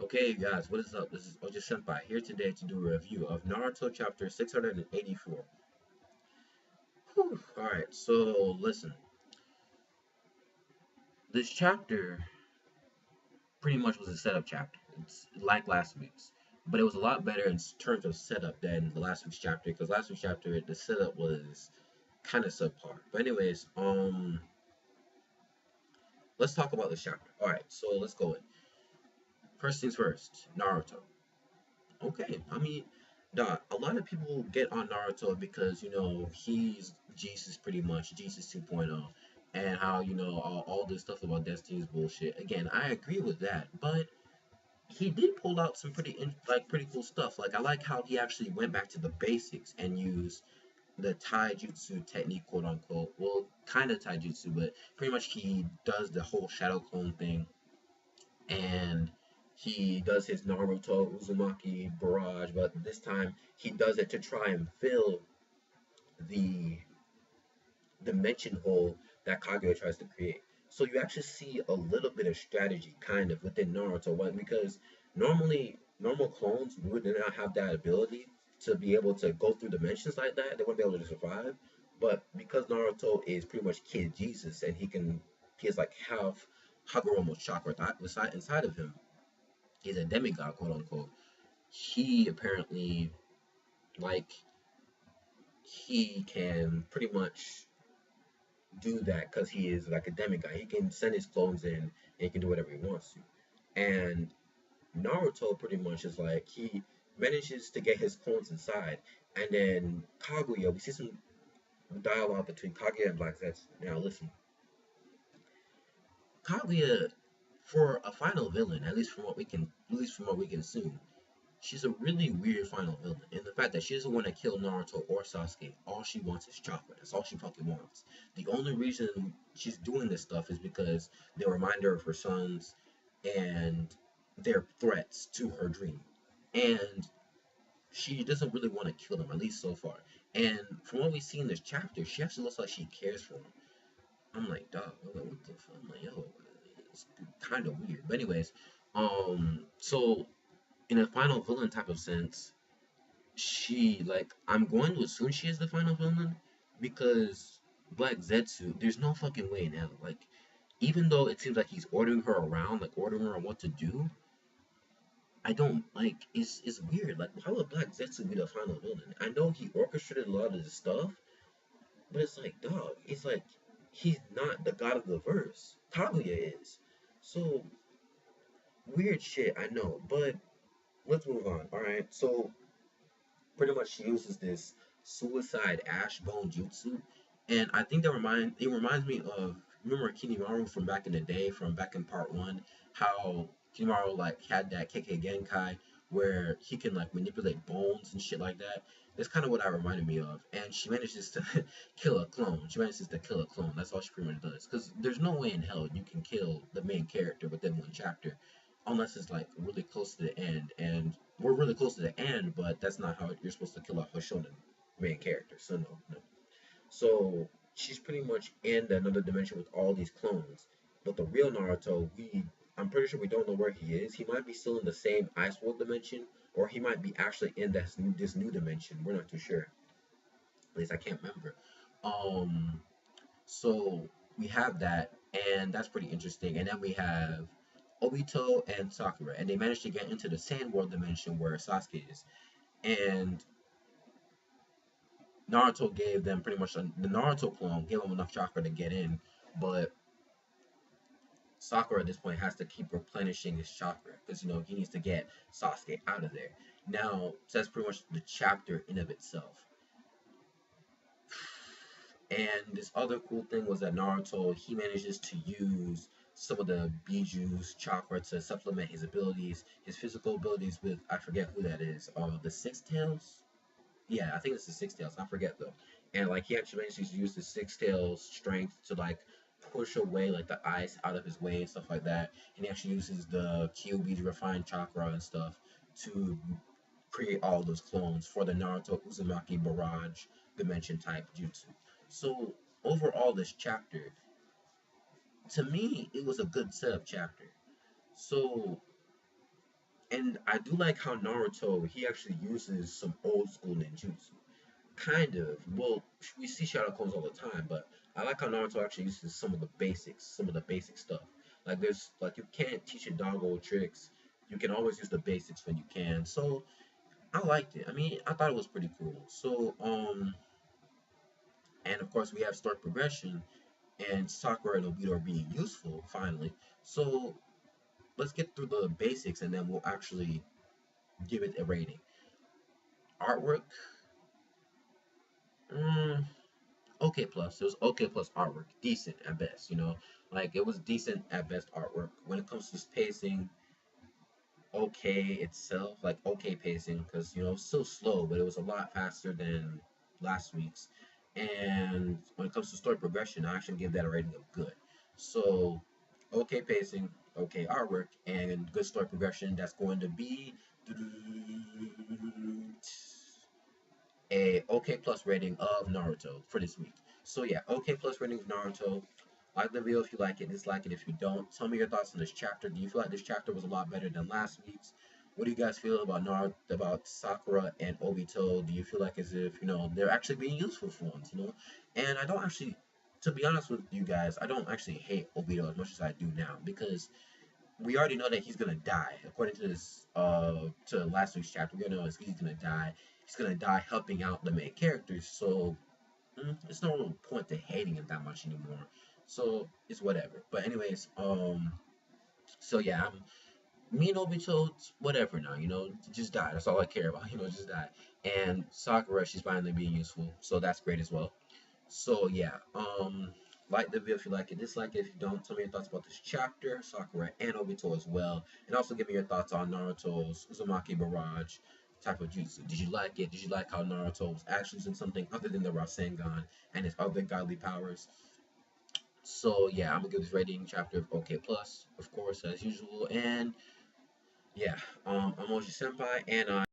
Okay, guys, what is up? This is Oji Senpai here today to do a review of Naruto chapter 684. Alright, so listen. This chapter pretty much was a setup chapter. It's like last week's, but it was a lot better in terms of setup than the last week's chapter because last week's chapter the setup was kind of subpar. But anyways, let's talk about this chapter. Alright, so let's go in. First things first, Naruto. Okay, I mean, a lot of people get on Naruto because he's Jesus pretty much, Jesus 2.0, and how all this stuff about destiny is bullshit. Again, I agree with that, but he did pull out some pretty cool stuff. Like I like how he actually went back to the basics and used the taijutsu technique, quote unquote. Well, kind of taijutsu, but pretty much he does the whole shadow clone thing and he does his Naruto Uzumaki barrage, but this time he does it to try and fill the dimension hole that Kaguya tries to create. So you actually see a little bit of strategy kind of within Naruto, what because normally normal clones would not have that ability to be able to go through dimensions like that. They wouldn't be able to survive. But because Naruto is pretty much Kid Jesus and he has like half Hagoromo's chakra inside of him, he's a demigod, quote unquote. He apparently like he can pretty much do that because he is like a demigod. He can send his clones in and he can do whatever he wants to. And Naruto pretty much is like he manages to get his clones inside, and then Kaguya. We see some dialogue between Kaguya and Black Zetsu. Now listen, Kaguya for a final villain, at least from what we can assume, she's a really weird final villain. And the fact that she doesn't want to kill Naruto or Sasuke, all she wants is chocolate. That's all she fucking wants. The only reason she's doing this stuff is because they remind her of her sons and their threats to her dream. And she doesn't really want to kill them, at least so far. And from what we see in this chapter, she actually looks like she cares for him. I'm like, dog, I'm like, what the fuck? I'm like, yo, it's kind of weird. But anyways, so in a final villain type of sense, I'm going to assume she is the final villain because Black Zetsu, there's no fucking way in hell. Like, even though it seems like he's ordering her around, like ordering her on what to do, I don't like it's weird. Like, why would Black Zetsu be the final villain? I know he orchestrated a lot of this stuff, but it's like, dog, it's like he's not the god of the verse. Kaguya is. So weird shit, I know, but let's move on. Alright, so pretty much she uses this suicide ash bone jutsu, and I think it reminds me of, remember Kinimaru from back in the day, from back in part one, how Kinimaru like had that KK Genkai where he can like manipulate bones and shit like that. That's kind of what that reminded me of. And she manages to kill a clone. She manages to kill a clone. That's all she pretty much does. Because there's no way in hell you can kill the main character within one chapter unless it's like really close to the end. And we're really close to the end, but that's not how you're supposed to kill a Hoshonen main character. So no, no. So she's pretty much in another dimension with all these clones. But the real Naruto, I'm pretty sure we don't know where he is. He might be still in the same Ice World dimension, or he might be actually in this new dimension. We're not too sure. At least I can't remember. Um, so we have that, and that's pretty interesting. And then we have Obito and Sakura, and they managed to get into the Sand World dimension where Sasuke is. And Naruto gave them pretty much the Naruto clone gave them enough chakra to get in, but Sakura at this point has to keep replenishing his chakra because he needs to get Sasuke out of there. Now, so that's pretty much the chapter in of itself. And this other cool thing was that Naruto he manages to use some of the Biju's chakra to supplement his abilities, his physical abilities with I forget who that is. The Six Tails. Yeah, I think it's the Six Tails. I forget though. And like he actually manages to use the Six Tails strength to like push away like the ice out of his way and stuff like that. And he actually uses the Kyuubi's refined chakra and stuff to create all those clones for the Naruto Uzumaki Barrage dimension type jutsu. So overall, this chapter, to me, it was a good setup chapter. So And I do like how Naruto he actually uses some old school ninjutsu. Kind of. Well, we see shadow clones all the time, but I like how Naruto actually uses some of the basic stuff. Like there's like you can't teach a dog old tricks. You can always use the basics when you can. So I liked it. I mean, I thought it was pretty cool. So and of course we have story progression and Sakura and Obito are being useful finally. So let's get through the basics and then we'll actually give it a rating. Artwork, mm, okay plus. It was okay plus artwork, decent at best. Like it was decent at best artwork. When it comes to pacing, okay itself, like okay pacing, because it's still slow, but it was a lot faster than last week's. And when it comes to story progression, I actually give that a rating of good. So okay pacing, okay artwork, and good story progression. That's going to be a OK plus rating of Naruto for this week. So yeah, OK plus rating of Naruto. Like the video if you like it, dislike it if you don't. Tell me your thoughts on this chapter. Do you feel like this chapter was a lot better than last week's? What do you guys feel about Naruto, about Sakura and Obito? Do you feel like as if they're actually being useful for once? And I don't actually, to be honest with you guys, I don't actually hate Obito as much as I do now because we already know that he's gonna die. According to this, to last week's chapter, we know he's gonna die. He's gonna die helping out the main characters. So there's no real point to hating him that much anymore. So it's whatever. But anyways, so yeah, me and Obito, whatever now. Just die. That's all I care about. Just die. And Sakura, she's finally being useful, so that's great as well. So yeah, like the video if you like it, dislike it if you don't. Tell me your thoughts about this chapter, Sakura and Obito as well, and also give me your thoughts on Naruto's Uzumaki Barrage type of jutsu. Did you like it? Did you like how Naruto was actually using something other than the Rasengan and his other godly powers? So yeah, I'm gonna give this rating chapter of OK plus, of course, as usual, and yeah, I'm Moji Senpai, and